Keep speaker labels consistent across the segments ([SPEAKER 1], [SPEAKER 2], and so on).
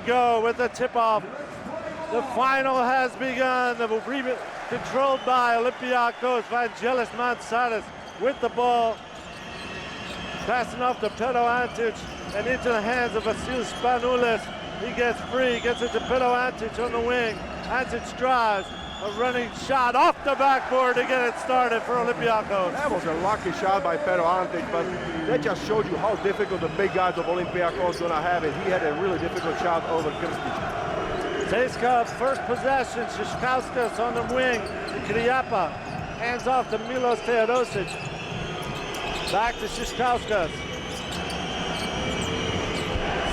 [SPEAKER 1] go with the tip-off. The final has begun. The controlled by Olympiacos. Vangelis Mansadas with the ball. Passing off to Pero Antic and into the hands of Vasilis Spanoulis. He gets free, gets it to Pero Antic on the wing. Antic drives. A running shot off the backboard to get it started for Olympiacos.
[SPEAKER 2] That was a lucky shot by Pero Antic, but that just showed you how difficult the big guys of Olympiacos gonna have it. He had a really difficult shot over Krstic.
[SPEAKER 1] CSKA first possession. Shishkauskas on the wing. Kriapa hands off to Milos Teodosic. Back to Shishkauskas.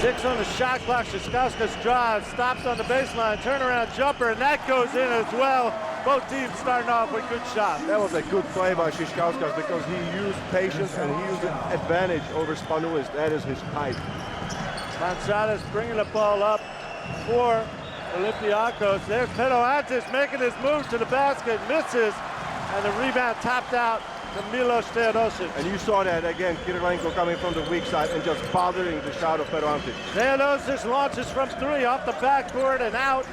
[SPEAKER 1] 6 on the shot clock. Shishkauskas drives, stops on the baseline, turnaround jumper, and that goes in as well. Both teams starting off with good shots.
[SPEAKER 2] That was a good play by Shishkauskas because he used patience and he used an advantage over Spanoulis. That is his height.
[SPEAKER 1] Mansadas bringing the ball up for Olympiacos. There's Pero Antic making his move to the basket, misses, and the rebound tapped out to Milos Teodosic.
[SPEAKER 2] And you saw that again, Kirilenko coming from the weak side and just bothering the shot of Pero Antic.
[SPEAKER 1] Teodosic launches from 3 off the backboard and out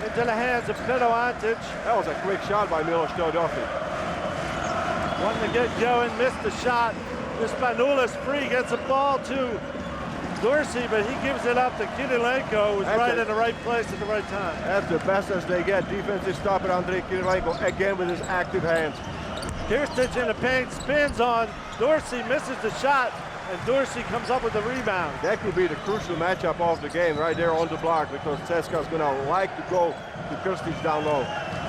[SPEAKER 1] into the hands of Pero Antic.
[SPEAKER 2] That was a quick shot by Milos Teodosic.
[SPEAKER 1] Wanting to get going, missed the shot. Spanoulis free, gets the ball to Dorsey, but he gives it up to Kirilenko, who's right in the right place at the right time.
[SPEAKER 2] That's the best as they get. Defensive stopper Andrei Kirilenko, again with his active hands.
[SPEAKER 1] Krstic in the paint, spins on Dorsey, misses the shot, and Dorsey comes up with the rebound.
[SPEAKER 2] That could be the crucial matchup of the game right there on the block because CSKA is going to like to go to Krstic down low.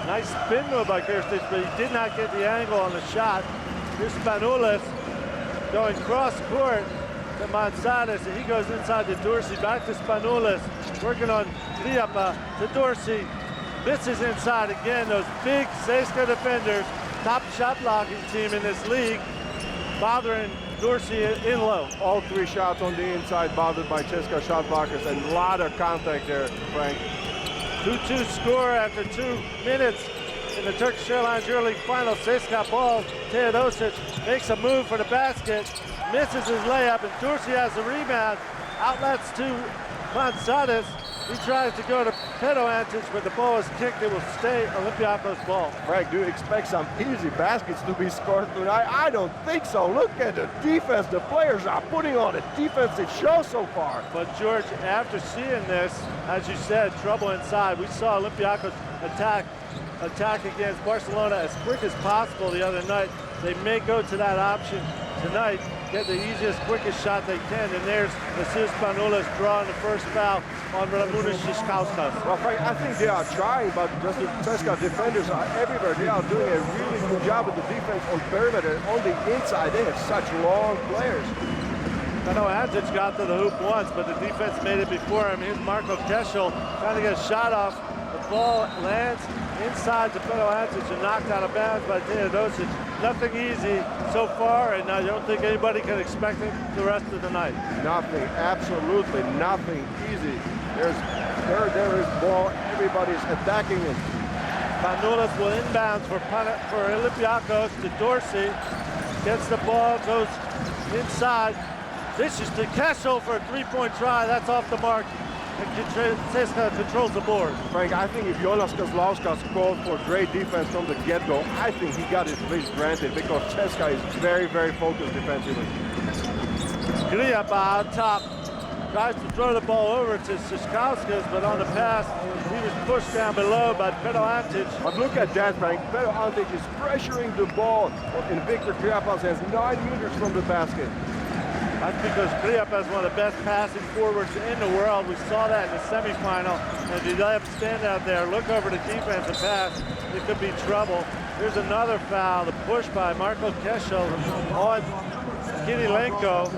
[SPEAKER 1] Nice spin move by Krstic, but he did not get the angle on the shot. Here's Spanoulis going cross court to Mansadas, and he goes inside to Dorsey, back to Spanoulis, working on Kriapa to Dorsey, misses inside again. Those big CSKA defenders, top shot blocking team in this league, bothering Dorsey in low.
[SPEAKER 2] All 3 shots on the inside bothered by CSKA shot blockers, and a lot of contact there, Frank.
[SPEAKER 1] 2-2 score after 2 minutes in the Turkish Airlines EuroLeague final. CSKA ball. Teodosic makes a move for the basket, misses his layup, and Dorsey has the rebound. Outlets to Mansadas. He tries to go to Pero Antic, but the ball is kicked. It will stay Olympiacos ball.
[SPEAKER 2] Frank, do you expect some easy baskets to be scored tonight? I don't think so. Look at the defense the players are putting on a defensive show so far.
[SPEAKER 1] But George, after seeing this, as you said, trouble inside, we saw Olympiacos attack against Barcelona as quick as possible the other night. They may go to that option tonight, get the easiest, quickest shot they can, and there's Vasilis Spanoulis drawing the first foul on Ramunas Shishkauskas.
[SPEAKER 2] Well, Frank, I think they are trying, but just the CSKA defenders are everywhere. They are doing a really good job with the defense on perimeter. On the inside, they have such long players.
[SPEAKER 1] I know Antic got to the hoop once, but the defense made it before him. Here's Marko Keshel trying to get a shot off. The ball lands inside to Pero Antic and knocked out of bounds by Teodosic. Nothing easy so far, and I don't think anybody can expect it the rest of the night.
[SPEAKER 2] Nothing, absolutely nothing easy. There is ball, everybody's attacking it.
[SPEAKER 1] Spanoulis will inbounds for Olympiacos to Dorsey. Gets the ball, goes inside. This is to Keshel for a 3-point try. That's off the mark. And CSKA controls the board.
[SPEAKER 2] Frank, I think if Jonas Kozlauskas called for great defense from the get-go, I think he got his wish granted because CSKA is very, very focused defensively.
[SPEAKER 1] Kriapa on top. Tries to throw the ball over to Shishkauskas, but on the pass, he was pushed down below by Pero Antic.
[SPEAKER 2] But look at that, Frank. Pero Antic is pressuring the ball in Victor Kriapa's hands 9 meters from the basket.
[SPEAKER 1] That's because Kriapa is one of the best passing forwards in the world. We saw that in the semifinal. And if you let him stand out there, look over the defense and pass, it could be trouble. Here's another foul, the push by Marko Keshel on Kirilenko.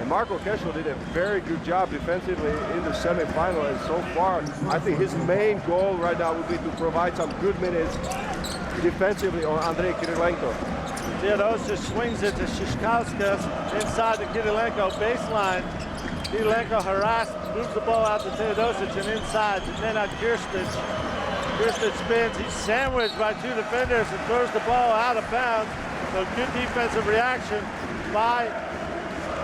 [SPEAKER 2] And Marko Keshel did a very good job defensively in the semifinal, and so far, I think his main goal right now would be to provide some good minutes defensively on Andrei Kirilenko.
[SPEAKER 1] Teodosic swings it to Shishkauskas inside the Kirilenko baseline. Kirilenko harassed, moves the ball out to Teodosic and inside, and then on Krstic. Krstic spins, he's sandwiched by 2 defenders and throws the ball out of bounds. So good defensive reaction by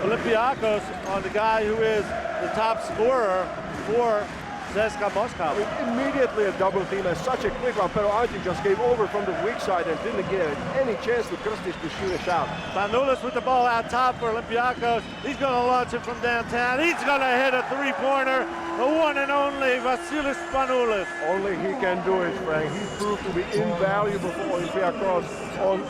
[SPEAKER 1] Olympiacos on the guy who is the top scorer for CSKA Moscow.
[SPEAKER 2] Immediately a double team and such a quick one. Pero Antti just came over from the weak side and didn't get any chance to Krstic to shoot a shot.
[SPEAKER 1] Spanoulis with the ball out top for Olympiacos. He's going to launch it from downtown. He's going to hit a three-pointer. The one and only Vasilis Spanoulis.
[SPEAKER 2] Only he can do it, Frank. He proved to be invaluable for Olympiacos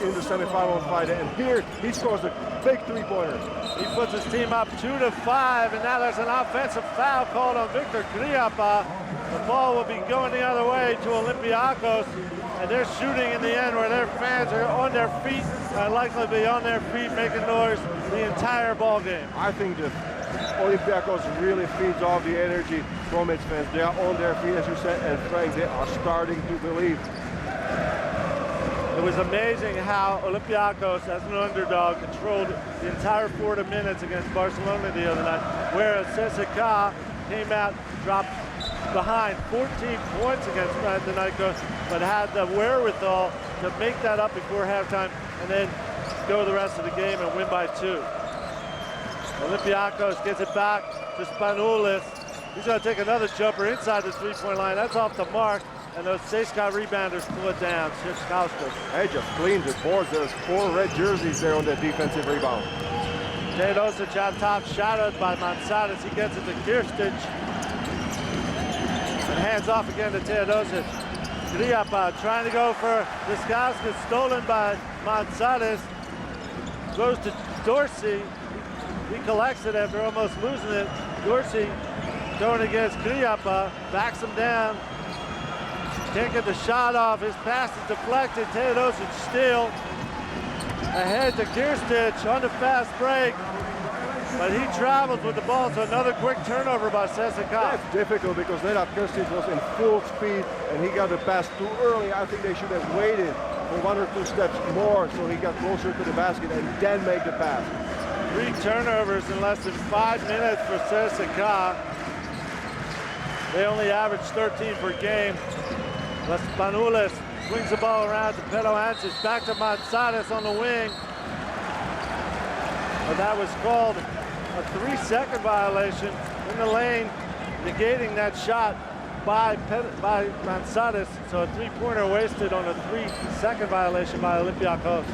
[SPEAKER 2] in the semifinal fight. And here he scores a big three-pointer.
[SPEAKER 1] He puts his team up 2-5, and now there's an offensive foul called on Victor Griapa. The ball will be going the other way to Olympiacos, and they're shooting in the end where their fans are on their feet, and likely to be on their feet making noise the entire ball game.
[SPEAKER 2] I think that Olympiacos really feeds off the energy from its fans. They are on their feet, as you said, and Frank, they are starting to believe.
[SPEAKER 1] It was amazing how Olympiacos, as an underdog, controlled the entire 40 minutes against Barcelona the other night, whereas CSKA came out, dropped behind 14 points against Panathinaikos, but had the wherewithal to make that up before halftime and then go the rest of the game and win by 2. Olympiacos gets it back to Spanoulis. He's going to take another jumper inside the three-point line. That's off the mark. And those CSKA rebounders pull it down. Shishkauskas.
[SPEAKER 2] They just cleaned the boards. There's 4 red jerseys there on that defensive rebound.
[SPEAKER 1] Teodosic on top, shadowed by Mansadas. He gets it to Kirstic. And hands off again to Teodosic. Griapa trying to go for Shishkauskas, stolen by Mansadas. Goes to Dorsey. He collects it after almost losing it. Dorsey going against Griapa, backs him down. Can't get the shot off. His pass is deflected. Teodosic still ahead to Kirstic on the fast break. But he travels with the ball, so another quick turnover by CSKA.
[SPEAKER 2] That's difficult because Nenad Kirstic was in full speed and he got the pass too early. I think they should have waited for 1 or 2 steps more so he got closer to the basket and then make the pass.
[SPEAKER 1] 3 turnovers in less than 5 minutes for CSKA. They only average 13 per game. Spanoulis swings the ball around to Pero Ančić, back to Mansadas on the wing. But that was called a 3-second violation in the lane, negating that shot by Mansadas. So a 3-pointer wasted on a 3-second violation by Olympiacos.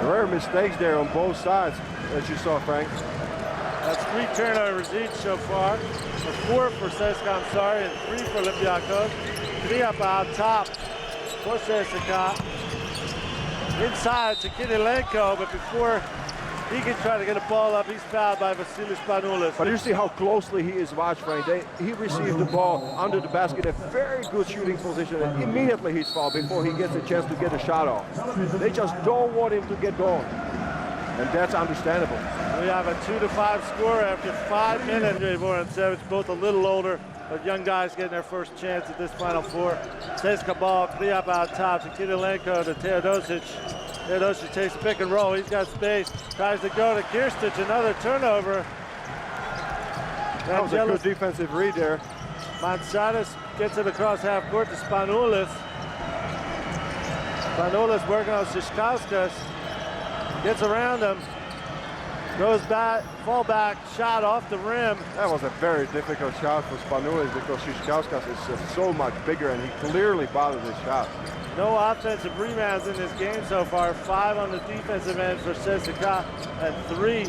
[SPEAKER 2] Rare mistakes there on both sides, as you saw, Frank.
[SPEAKER 1] That's 3 turnovers each so far. 4 for CSKA, I'm sorry, and 3 for Olympiacos. Griapa out top for CSKA. Inside to Kirilenko, but before he can try to get a ball up, he's fouled by Vasilis Spanoulis.
[SPEAKER 2] But you see how closely he is watched, Frank. He received the ball under the basket, a very good shooting position, and immediately he's fouled before he gets a chance to get a shot off. They just don't want him to get going, and that's understandable.
[SPEAKER 1] We have a 2-5 score after 5 minutes. Voran Savage, both a little older, but young guys getting their first chance at this Final Four. CSKA ball, Griapa out top to Kirilenko to Teodosic. Teodosic takes pick and roll. He's got space. Tries to go to Kirstic. Another turnover.
[SPEAKER 2] That was a good defensive read there.
[SPEAKER 1] Mansadas gets it across half court to Spanoulis. Spanoulis working on Shishkauskas. Gets around him. Goes back, fall back, shot off the rim.
[SPEAKER 2] That was a very difficult shot for Spanoulis because Shishkauskas is so much bigger and he clearly bothered his shot.
[SPEAKER 1] No offensive rebounds in this game so far. 5 on the defensive end for CSKA and 3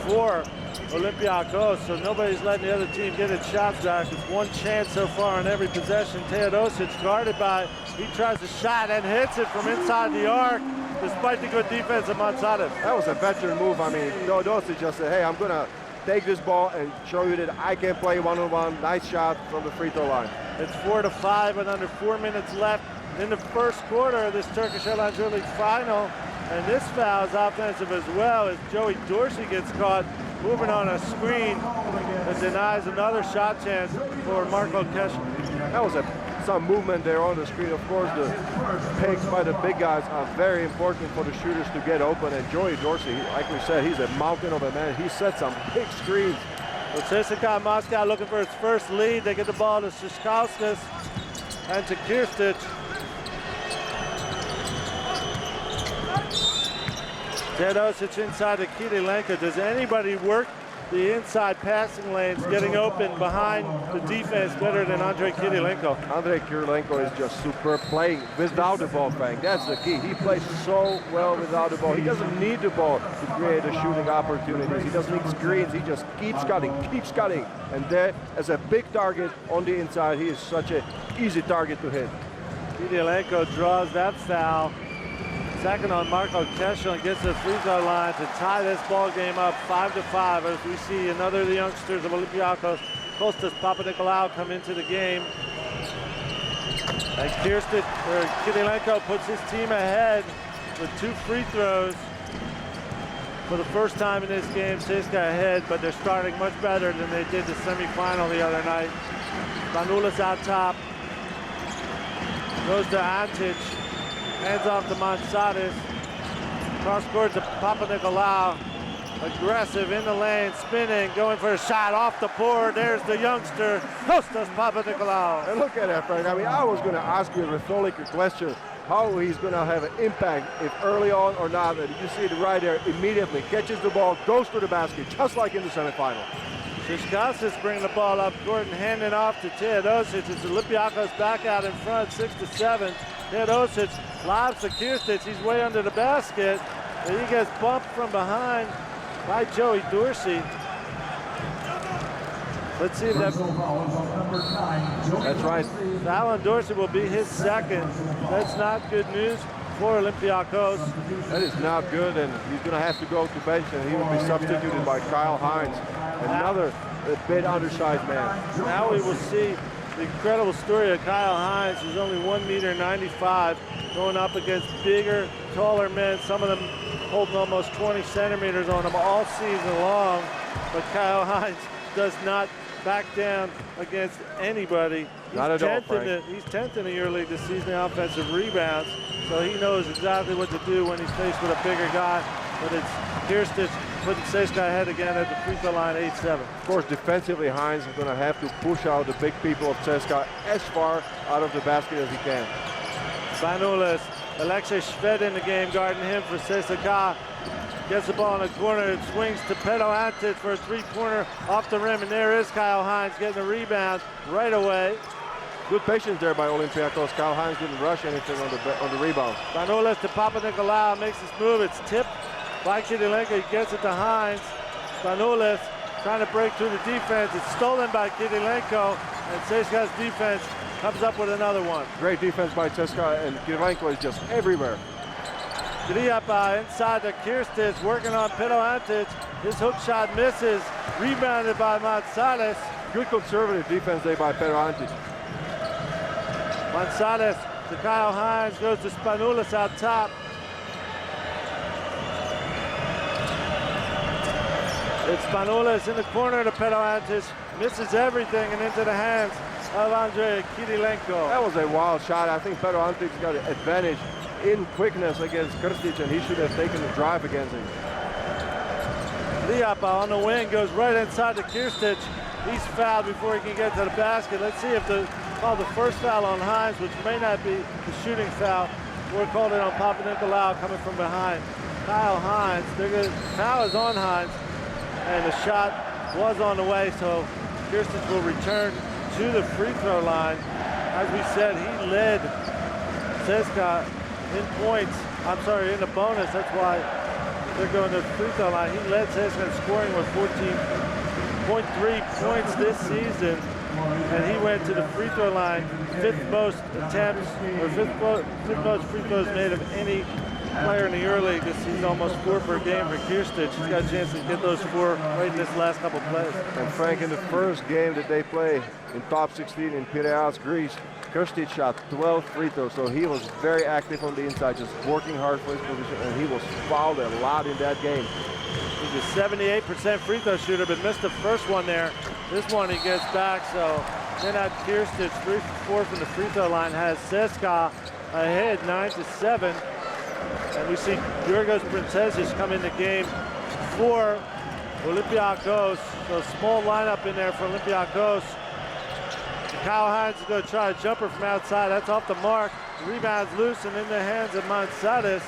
[SPEAKER 1] for Olympiacos. So nobody's letting the other team get its shots back. It's 1 chance so far on every possession. Teodosic guarded by, he tries a shot and hits it from inside the arc, despite the good defense of Mansadas.
[SPEAKER 2] That was a veteran move. I mean, Teodosic just said, hey, I'm gonna take this ball and show you that I can play one-on-one. Nice shot from the free throw line.
[SPEAKER 1] It's 4-5 and under 4 minutes left in the first quarter of this Turkish Airlines EuroLeague final. And this foul is offensive as well as Joey Dorsey gets caught moving on a screen that denies another shot chance for Marco Kesher.
[SPEAKER 2] That was some movement there on the screen. Of course, the picks by the big guys are very important for the shooters to get open. And Joey Dorsey, like we said, he's a mountain of a man. He set some big screens.
[SPEAKER 1] Well, CSKA Moscow looking for its first lead. They get the ball to Shishkauskas and to Kirstic. Teodosic inside to Kirilenko. Does anybody work the inside passing lanes, getting open behind the defense better than Andrei Kirilenko.
[SPEAKER 2] Andrei Kirilenko is just superb playing without the ball, Frank. That's the key. He plays so well without the ball. He doesn't need the ball to create the shooting opportunities. He doesn't need screens. He just keeps cutting. And there, as a big target on the inside, he is such an easy target to hit.
[SPEAKER 1] Kirilenko draws that foul. Second on Marco Keschel and gets to the free throw line to tie this ball game up 5-5 as we see another of the youngsters of Olympiacos, Kostas Papanikolaou, come into the game. And Kirilenko puts his team ahead with 2 free throws. For the first time in this game, CSKA ahead, but they're starting much better than they did the semifinal the other night. Spanoulis out top. Goes to Antic. Hands off to Mansatis. Cross court to Papanikolaou. Aggressive in the lane, spinning, going for a shot off the board. There's the youngster, Kostas Papanikolaou.
[SPEAKER 2] And look at that, Frank. I mean, I was going to ask you a rhetorical question, how he's going to have an impact, if early on or not. And you see it right there, immediately catches the ball, goes to the basket, just like in the semifinal.
[SPEAKER 1] Shishkasis bringing the ball up court and handing off to Teodosic. It's Olympiacos back out in front, 6-7. Teodosic lobs to Kirstic. He's way under the basket. And he gets bumped from behind by Joey Dorsey. Let's see if that's
[SPEAKER 2] right.
[SPEAKER 1] Foul on Dorsey will be his second. That's not good news for Olympiacos.
[SPEAKER 2] That is not good, and he's going to have to go to bench, and he will be substituted by Kyle Hines, another bit undersized man.
[SPEAKER 1] Now we will see the incredible story of Kyle Hines, who's only 1.95 meters, going up against bigger, taller men, some of them holding almost 20 centimeters on him all season long. But Kyle Hines does not back down against anybody.
[SPEAKER 2] Not at all, Frank.
[SPEAKER 1] He's 10th in the EuroLeague this season in offensive rebounds, so he knows exactly what to do when he's faced with a bigger guy. But it's Kirstic putting CSKA ahead again at the free throw line, 8-7.
[SPEAKER 2] Of course, defensively, Hines is going to have to push out the big people of CSKA as far out of the basket as he can.
[SPEAKER 1] Spanoulis, Alexei Shved in the game, guarding him for CSKA. Gets the ball in the corner, it swings to Pedo Antic for a 3-pointer off the rim, and there is Kyle Hines getting the rebound right away.
[SPEAKER 2] Good patience there by Olympiacos. Kyle Hines didn't rush anything on the rebound.
[SPEAKER 1] Spanoulis to Papanikolaou, makes this move, it's tipped by Kirilenko, he gets it to Hines. Spanoulis trying to break through the defense, it's stolen by Kirilenko, and CSKA's defense comes up with another one.
[SPEAKER 2] Great defense by CSKA, and Kirilenko is just everywhere.
[SPEAKER 1] Griapa inside to Kirstic, working on Pedo Antic. His hook shot misses, rebounded by Mansatis.
[SPEAKER 2] Good conservative defense there by Pedo Antic.
[SPEAKER 1] Mansatis to Kyle Hines, goes to Spanoulis out top. It's Spanoulis in the corner to Pedo Antic, misses everything and into the hands of Andrei Kirilenko.
[SPEAKER 2] That was a wild shot. I think Pedo Antic's got an advantage in quickness against Kirstic, and he should have taken the drive against him.
[SPEAKER 1] Liapa on the wing goes right inside to Kirstic. He's fouled before he can get to the basket. Let's see if the first foul on Hines, which may not be the shooting foul. We're called it on Papanikolaou coming from behind. Kyle Hines, foul is on Hines, and the shot was on the way, so Kirstic will return to the free throw line. As we said, he led CSKA in points, in the bonus. That's why they're going to the free throw line. He led CSKA in scoring with 14.3 points this season, and he went to the free throw line, 5th most attempts, or 5th most free throws made of any player in the EuroLeague this season, almost 4 per game for Kirstic. He's got a chance to get those 4 right in this last couple plays.
[SPEAKER 2] And Frank, in the first game that they play in top 16 in Piraeus, Greece, Kirstic shot 12 free throws, so he was very active on the inside, just working hard for his position, and he was fouled a lot in that game.
[SPEAKER 1] He's a 78% free throw shooter, but missed the first one there. This one he gets back, so then at Kirstic, 3 for 4 from the free throw line, has CSKA ahead 9-7. And we see Yorgos Princesis come in the game for Olympiacos. So small lineup in there for Olympiacos. Kyle Hines is going to try a jumper from outside. That's off the mark. The rebound's loose and in the hands of Mansatis.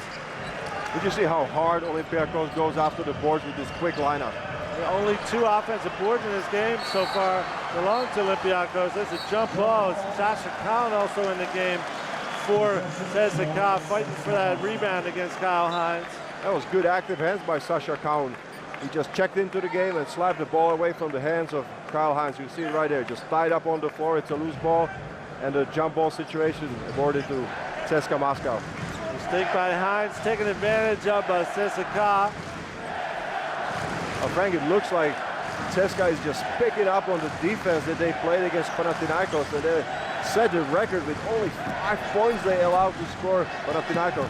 [SPEAKER 2] Did you see how hard Olympiacos goes after the boards with this quick lineup?
[SPEAKER 1] The only 2 offensive boards in this game so far belong to Olympiacos. There's a jump ball. It's Sasha Cowan also in the game for CSKA, fighting for that rebound against Kyle Hines.
[SPEAKER 2] That was good active hands by Sasha Cowan. He just checked into the game and slapped the ball away from the hands of Kyle Hines. You see it right there, just tied up on the floor. It's a loose ball, and the jump ball situation aborted to CSKA Moscow.
[SPEAKER 1] Mistake by Hines, taking advantage of CSKA.
[SPEAKER 2] Frank, it looks like CSKA is just picking up on the defense that they played against Panathinaikos, and they set the record with only 5 points they allowed to score Panathinaikos.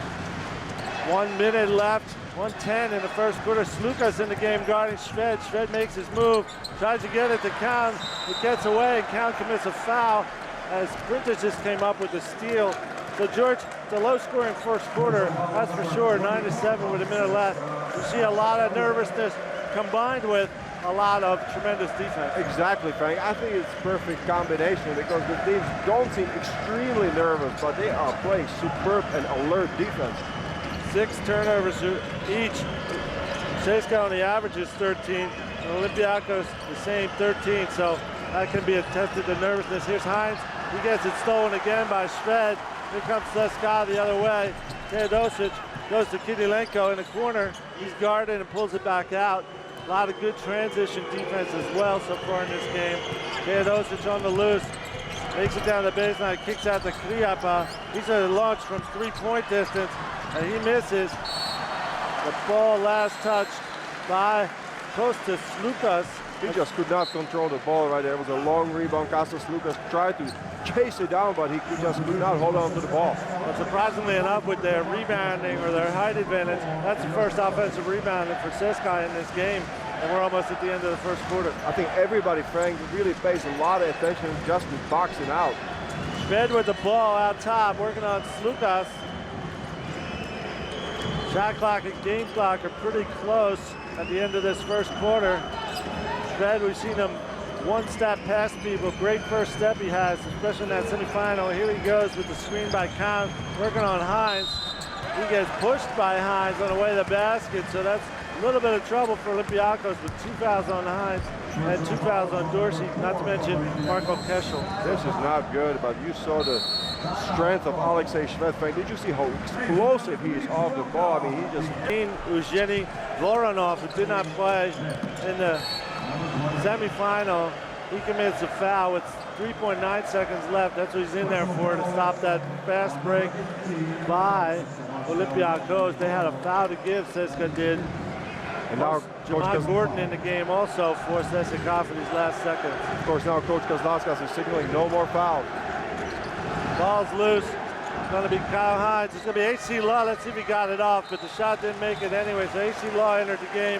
[SPEAKER 1] 1 minute left, 1:10 in the first quarter. Slukas in the game guarding Shved. Shved makes his move, tries to get it to Count. It gets away, and Count commits a foul as Printers just came up with a steal. So George, it's a low-scoring first quarter, that's for sure. 9-7 with a minute left. You see a lot of nervousness combined with a lot of tremendous defense.
[SPEAKER 2] Exactly, Frank. I think it's perfect combination because the teams don't seem extremely nervous, but they are playing superb and alert defense.
[SPEAKER 1] 6 turnovers each. CSKA on the average is 13, and Olympiacos the same, 13, so that can be attested to nervousness. Here's Hines. He gets it stolen again by Shved. Here comes CSKA the other way. Teodosic goes to Kidilenko in the corner. He's guarded and pulls it back out. A lot of good transition defense as well so far in this game. Teodosic on the loose. Makes it down the baseline, kicks out to Kriapa. He's a launch from 3-point distance, and he misses. The ball last touched by Kostas Slukas.
[SPEAKER 2] He just could not control the ball right there. It was a long rebound. Kostas Slukas tried to chase it down, but he could not hold on to the ball.
[SPEAKER 1] But surprisingly enough, with their rebounding or their height advantage, that's the first offensive rebounding for CSKA in this game. And we're almost at the end of the first quarter.
[SPEAKER 2] I think everybody, Frank, really pays a lot of attention just to boxing out.
[SPEAKER 1] Shved with the ball out top, working on Slukas. Shot clock and game clock are pretty close at the end of this first quarter. Shved, we've seen him one step past people. Great first step he has, especially in that semifinal. Here he goes with the screen by Count, working on Hines. He gets pushed by Hines on the way to the basket, so that's a little bit of trouble for Olympiacos with 2 fouls on Hines and 2 fouls on Dorsey, not to mention Marco Keschel.
[SPEAKER 2] This is not good, but you saw the strength of Alexei Shved. Frank, did you see how explosive he is off the ball? I mean, he just...
[SPEAKER 1] Evgeny Voronov, who did not play in the semifinal, he commits a foul with 3.9 seconds left. That's what he's in there for, to stop that fast break by Olympiacos. They had a foul to give, CSKA did.
[SPEAKER 2] And now
[SPEAKER 1] Jamon Gordon in the game also for CSKA for these last seconds.
[SPEAKER 2] Of course, now Coach Kazlauskas is signaling no more fouls.
[SPEAKER 1] Ball's loose. It's going to be Kyle Hines. It's going to be AC Law. Let's see if he got it off, but the shot didn't make it anyway. So AC Law entered the game